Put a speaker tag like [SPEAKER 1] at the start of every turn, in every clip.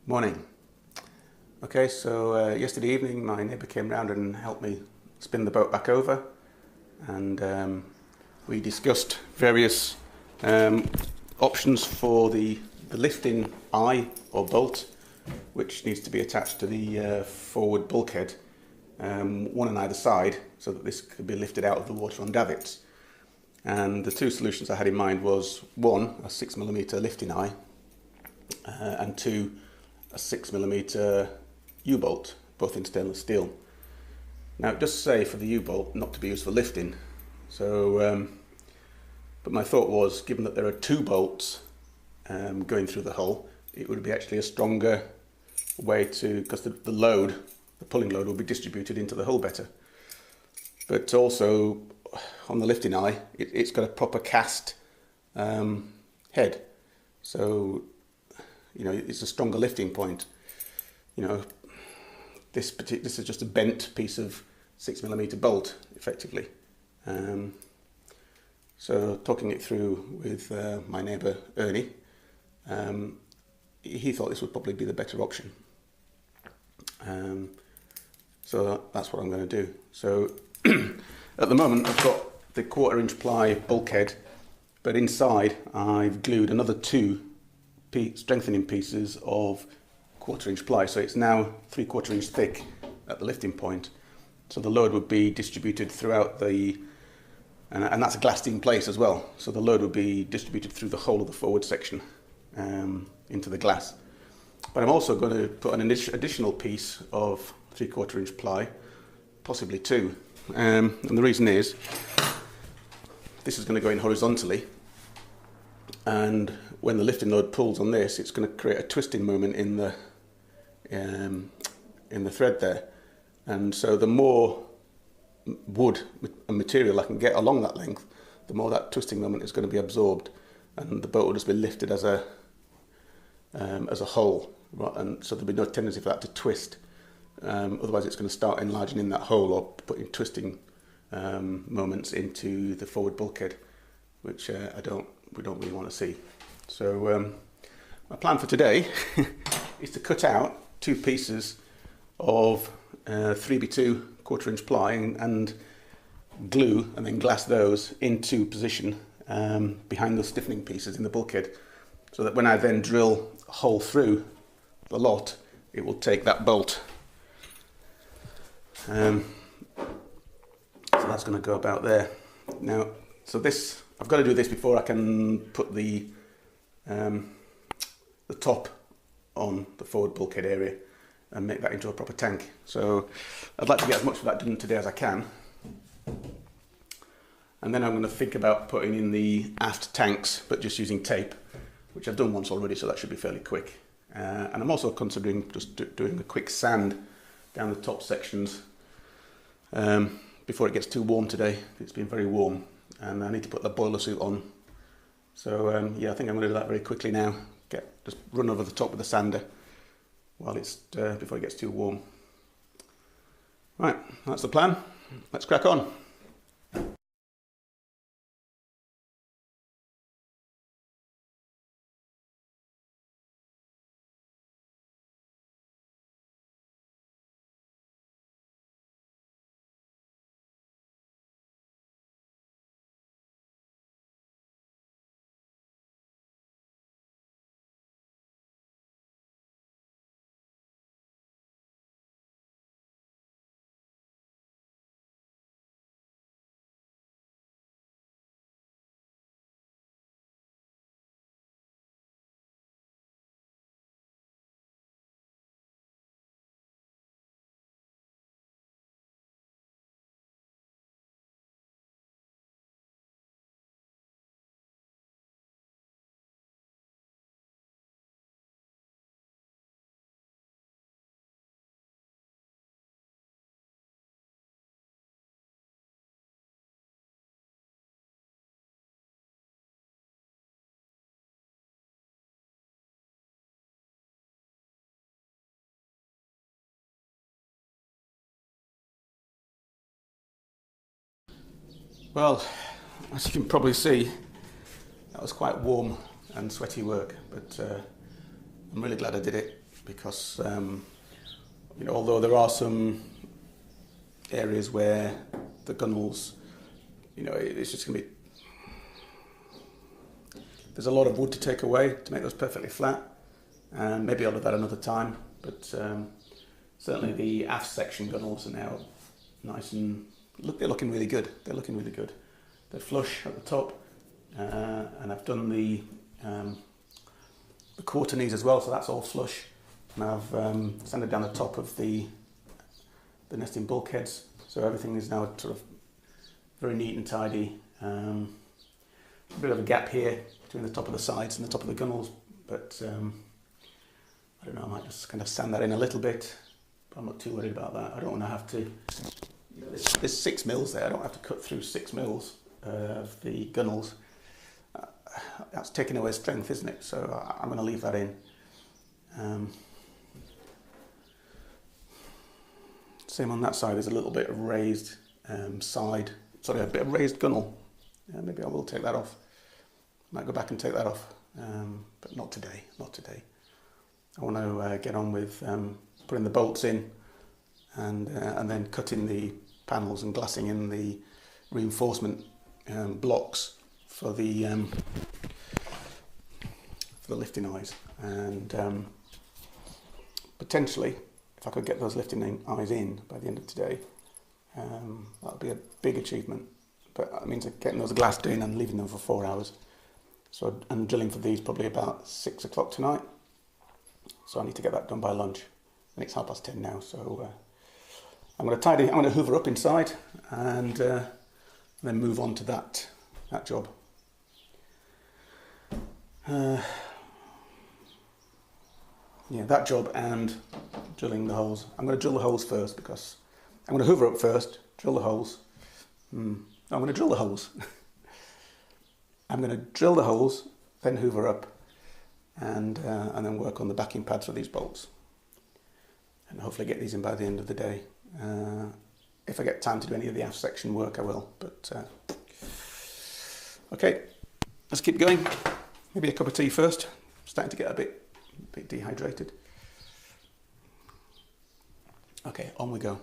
[SPEAKER 1] Morning. Okay, so yesterday evening my neighbour came round and helped me spin the boat back over, and we discussed various options for the lifting eye or bolt, which needs to be attached to the forward bulkhead, one on either side, so that this could be lifted out of the water on davits. And the two solutions I had in mind was one, a 6mm lifting eye, and two, a 6mm U-bolt, both in stainless steel. Now it does say for the U-bolt not to be used for lifting, so but my thought was, given that there are two bolts going through the hull, it would be actually a stronger way to, because the load, the pulling load, will be distributed into the hull better. But also on the lifting eye, it's got a proper cast head, so it's a stronger lifting point. This is just a bent piece of 6mm bolt, effectively. So talking it through with my neighbour Ernie, he thought this would probably be the better option. So that's what I'm going to do. So at the moment I've got the 1/4" ply bulkhead, but inside I've glued another two strengthening pieces of 1/4" ply, so it's now 3/4 inch thick at the lifting point, so the load would be distributed throughout the, and that's glassed in place as well, so the load would be distributed through the whole of the forward section into the glass. But I'm also going to put an additional piece of 3/4 inch ply, possibly two, and the reason is this is going to go in horizontally, and when the lifting load pulls on this, it's going to create a twisting moment in the thread there, and so the more wood and material I can get along that length, the more that twisting moment is going to be absorbed, and the boat will just be lifted as a whole, right? And so there'll be no tendency for that to twist. Otherwise, it's going to start enlarging in that hole or putting twisting moments into the forward bulkhead, which we don't really want to see. So my plan for today is to cut out two pieces of 3x2 1/4 inch ply and glue and then glass those into position behind the stiffening pieces in the bulkhead, so that when I then drill a hole through the lot, it will take that bolt. So that's going to go about there. Now, so this, I've got to do this before I can put the top on the forward bulkhead area and make that into a proper tank. So I'd like to get as much of that done today as I can. And then I'm going to think about putting in the aft tanks, but just using tape, which I've done once already, so that should be fairly quick. And I'm also considering just doing a quick sand down the top sections before it gets too warm today. It's been very warm and I need to put the boiler suit on. So yeah, I think I'm going to do that very quickly now. Just run over the top with the sander while it's before it gets too warm. Right, that's the plan. Let's crack on. Well, as you can probably see, that was quite warm and sweaty work, but I'm really glad I did it. because although there are some areas where the gunnels, it's just going to be, there's a lot of wood to take away to make those perfectly flat, and maybe I'll do that another time, but certainly the aft section gunnels are now nice and they're looking really good. They're flush at the top, and I've done the quarter knees as well, so that's all flush, and I've sanded down the top of the nesting bulkheads, so everything is now sort of very neat and tidy. A bit of a gap here between the top of the sides and the top of the gunnels, but I don't know, I might just kind of sand that in a little bit, but I'm not too worried about that. I don't want to have to, there's 6 mils there, I don't have to cut through 6 mils of the gunnels. That's taking away strength, isn't it? So I'm going to leave that in. Same on that side, there's a little bit of raised a bit of raised gunnel. Maybe I will take that off. Might go back and take that off, but not today. I want to get on with putting the bolts in and then cutting the panels and glassing in the reinforcement blocks for the lifting eyes, and potentially, if I could get those lifting eyes in by the end of today, that would be a big achievement. But that means getting those glassed in and leaving them for 4 hours. So I'm drilling for these probably about 6 o'clock tonight. So I need to get that done by lunch, and it's 10:30 now. So I'm going to hoover up inside and then move on to that job. That job and drilling the holes. I'm going to drill the holes first because I'm going to hoover up first, drill the holes. I'm going to drill the holes. I'm going to drill the holes, then hoover up, and then work on the backing pads for these bolts, and hopefully get these in by the end of the day. If I get time to do any of the aft section work, I will. But okay, let's keep going. Maybe a cup of tea first. I'm starting to get a bit dehydrated. Okay, on we go.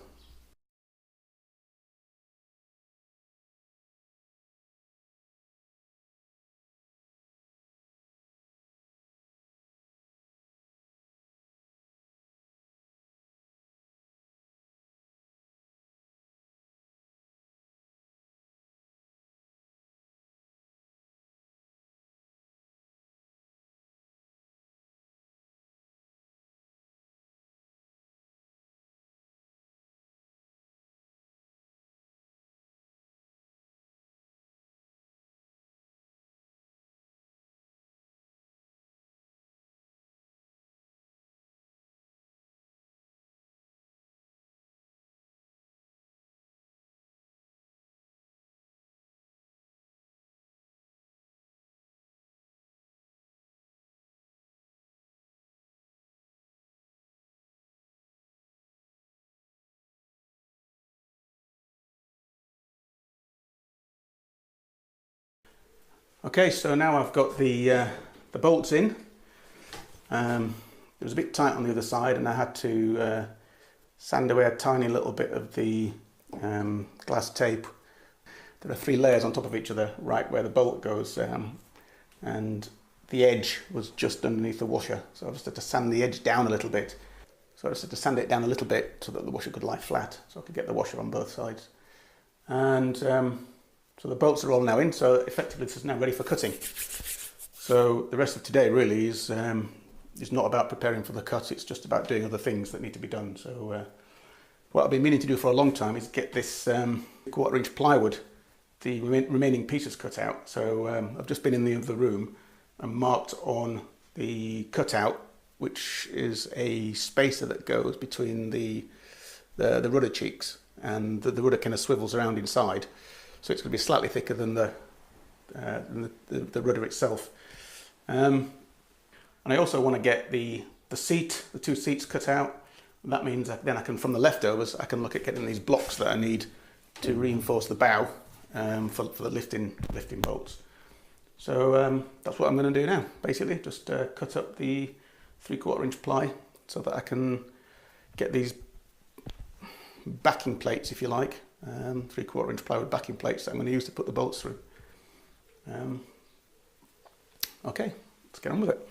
[SPEAKER 1] Okay, so now I've got the bolts in. It was a bit tight on the other side, and I had to sand away a tiny little bit of the glass tape. There are 3 layers on top of each other, right where the bolt goes, and the edge was just underneath the washer, so I just had to sand the edge down a little bit. So I just had to sand it down a little bit so that the washer could lie flat, so I could get the washer on both sides. And so the bolts are all now in, so effectively this is now ready for cutting. So the rest of today really is not about preparing for the cut, it's just about doing other things that need to be done. So what I've been meaning to do for a long time is get this 1/4 inch plywood, the remaining pieces cut out. So I've just been in the other room and marked on the cutout, which is a spacer that goes between the rudder cheeks, and the rudder kind of swivels around inside. So it's going to be slightly thicker than the rudder itself. And I also want to get the 2 seats cut out. And that means that then I can, from the leftovers, I can look at getting these blocks that I need to reinforce the bow for the lifting bolts. So that's what I'm going to do now. Basically, just cut up the 3/4 inch ply so that I can get these backing plates, if you like, 3/4 inch plywood backing plates that I'm going to use to put the bolts through. Okay, let's get on with it.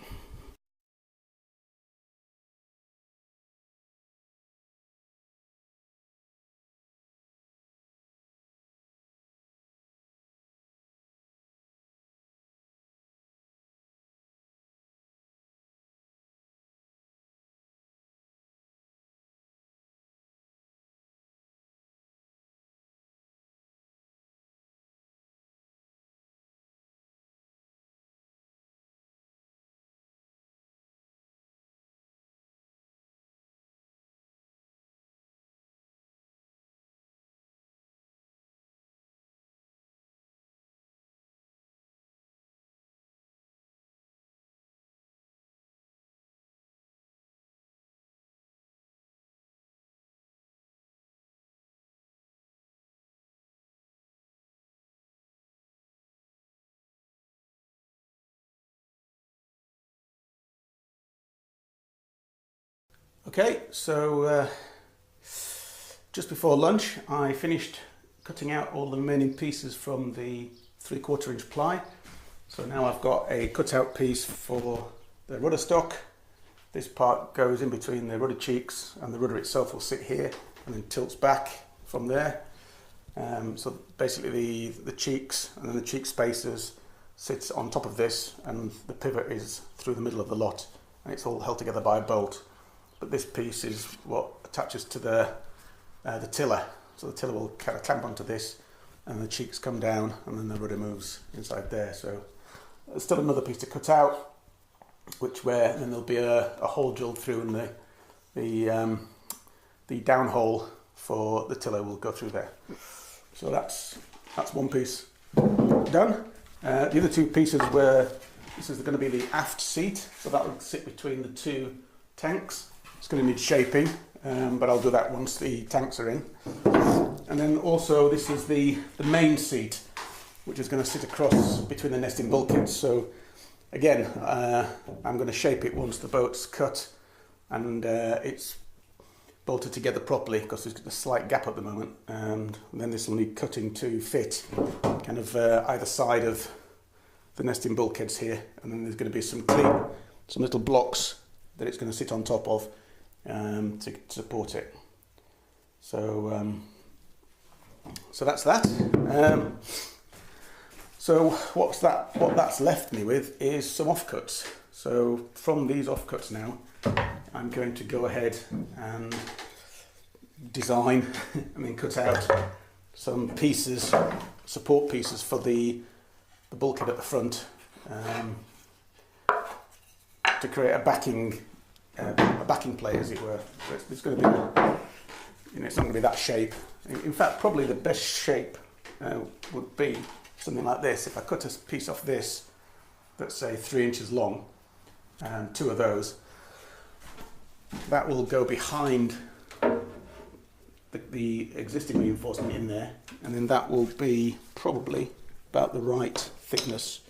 [SPEAKER 1] Okay, so just before lunch I finished cutting out all the remaining pieces from the 3/4 inch ply. So now I've got a cutout piece for the rudder stock. This part goes in between the rudder cheeks, and the rudder itself will sit here and then tilts back from there. So basically the cheeks and then the cheek spacers sits on top of this, and the pivot is through the middle of the lot, and it's all held together by a bolt. But this piece is what attaches to the tiller. So the tiller will kind of clamp onto this, and the cheeks come down, and then the rudder moves inside there. So there's still another piece to cut out, then there'll be a hole drilled through, and the down hole for the tiller will go through there. So that's one piece done. The other two pieces this is going to be the aft seat, so that will sit between the two tanks. It's going to need shaping, but I'll do that once the tanks are in. And then also this is the main seat, which is going to sit across between the nesting bulkheads. So again, I'm going to shape it once the boat's cut and it's bolted together properly, because there's a slight gap at the moment, and then this will need cutting to fit kind of either side of the nesting bulkheads here, and then there's going to be some little blocks that it's going to sit on top of to support it. So that's that. So what that's left me with is some offcuts. So from these offcuts now, I'm going to go ahead and design and then cut out some pieces, support pieces for the bulkhead at the front, to create a backing plate, as it were. So it's going to be, it's not going to be that shape. In fact, probably the best shape would be something like this. If I cut a piece off this that's say 3 inches long, and two of those, that will go behind the existing reinforcement in there, and then that will be probably about the right thickness.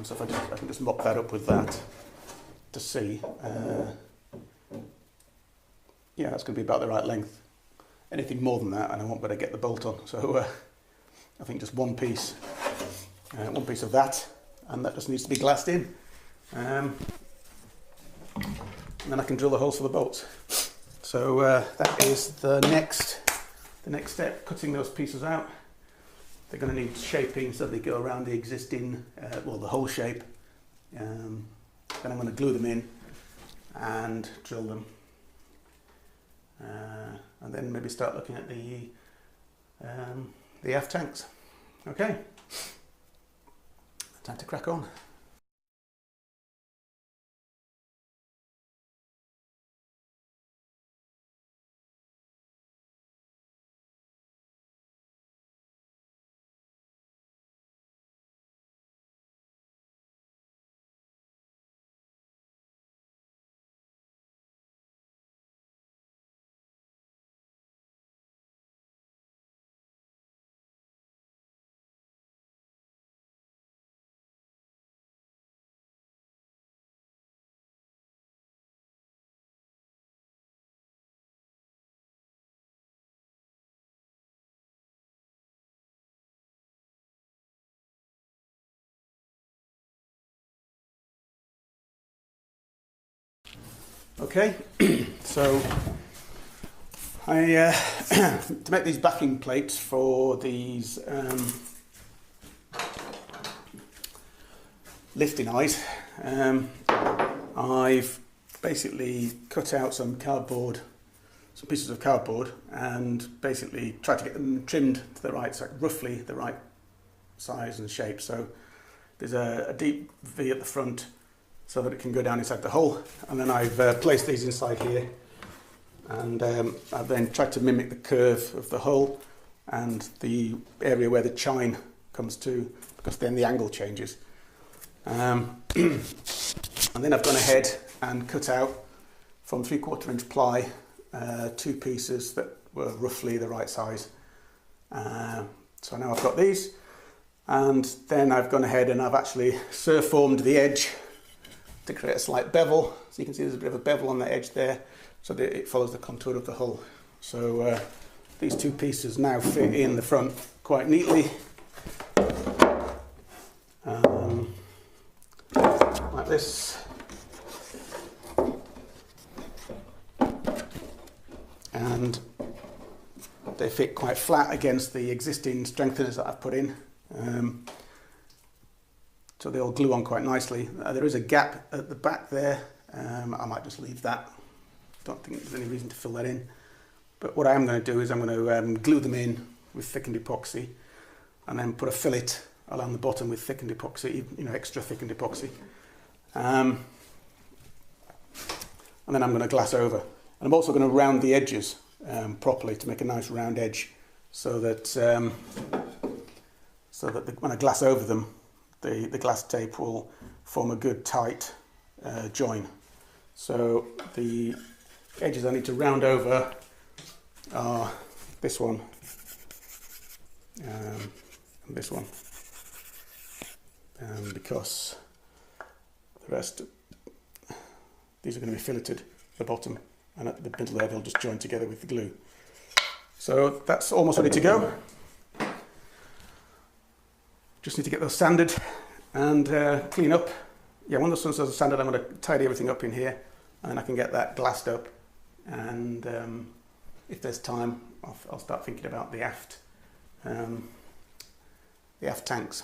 [SPEAKER 1] So if I can just mop that up with that to see, yeah, that's going to be about the right length. Anything more than that and I won't better get the bolt on. So I think just one piece of that, and that just needs to be glassed in. And then I can drill the holes for the bolts. So that is the next step, cutting those pieces out. They're going to need shaping so they go around the existing, the hole shape. Then I'm going to glue them in and drill them. And then maybe start looking at the aft tanks. Okay, time to crack on. Okay, so I to make these backing plates for these lifting eyes, I've basically cut out some pieces of cardboard, and basically tried to get them trimmed to the right, so roughly the right size and shape. So there's a deep V at the front so that it can go down inside the hole, and then I've placed these inside here, and I've then tried to mimic the curve of the hull and the area where the chine comes to, because then the angle changes. And then I've gone ahead and cut out from 3/4 inch ply 2 pieces that were roughly the right size. So now I've got these, and then I've gone ahead and I've actually surf-formed the edge to create a slight bevel. So you can see there's a bit of a bevel on the edge there, so that it follows the contour of the hull. So these 2 pieces now fit in the front quite neatly, like this. And they fit quite flat against the existing strengtheners that I've put in. So they all glue on quite nicely. There is a gap at the back there. I might just leave that. Don't think there's any reason to fill that in. But what I am going to do is I'm going to glue them in with thickened epoxy, and then put a fillet along the bottom with thickened epoxy, extra thickened epoxy. And then I'm going to glass over. And I'm also going to round the edges properly to make a nice round edge, so that when I glass over them, the glass tape will form a good tight join. So the edges I need to round over are this one and this one, because the rest, these are going to be filleted at the bottom, and at the middle there they'll just join together with the glue. So that's almost ready to go. Just need to get those sanded and clean up. Yeah, when the sun are sanded, I'm going to tidy everything up in here, and then I can get that glassed up. And if there's time, I'll start thinking about the aft tanks.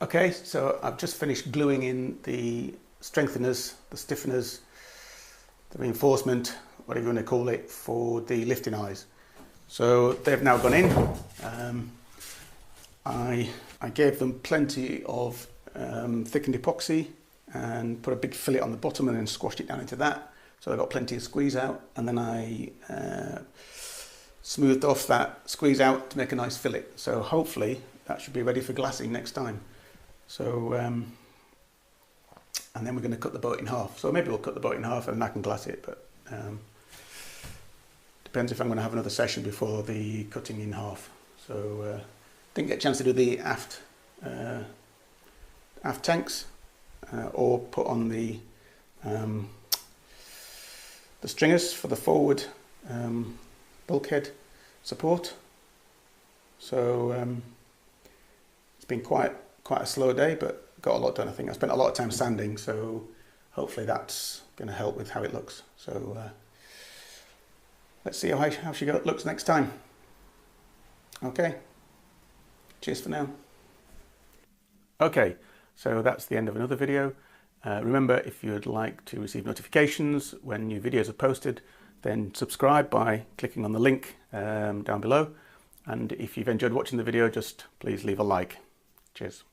[SPEAKER 1] Okay, so I've just finished gluing in the strengtheners, the stiffeners, the reinforcement, whatever you want to call it, for the lifting eyes. So they've now gone in. I gave them plenty of thickened epoxy and put a big fillet on the bottom and then squashed it down into that. So they've got plenty of squeeze out, and then I smoothed off that squeeze out to make a nice fillet. So hopefully that should be ready for glassing next time. So, and then we're going to cut the boat in half. So maybe we'll cut the boat in half and I can glass it, but depends if I'm going to have another session before the cutting in half. So didn't get a chance to do the aft tanks or put on the stringers for the forward bulkhead support. So it's been quite a slow day, but got a lot done. I think I spent a lot of time sanding, so hopefully that's going to help with how it looks. So let's see how she looks next time. Okay. Cheers for now. Okay, so that's the end of another video. Remember, if you'd like to receive notifications when new videos are posted, then subscribe by clicking on the link down below. And if you've enjoyed watching the video, just please leave a like. Cheers.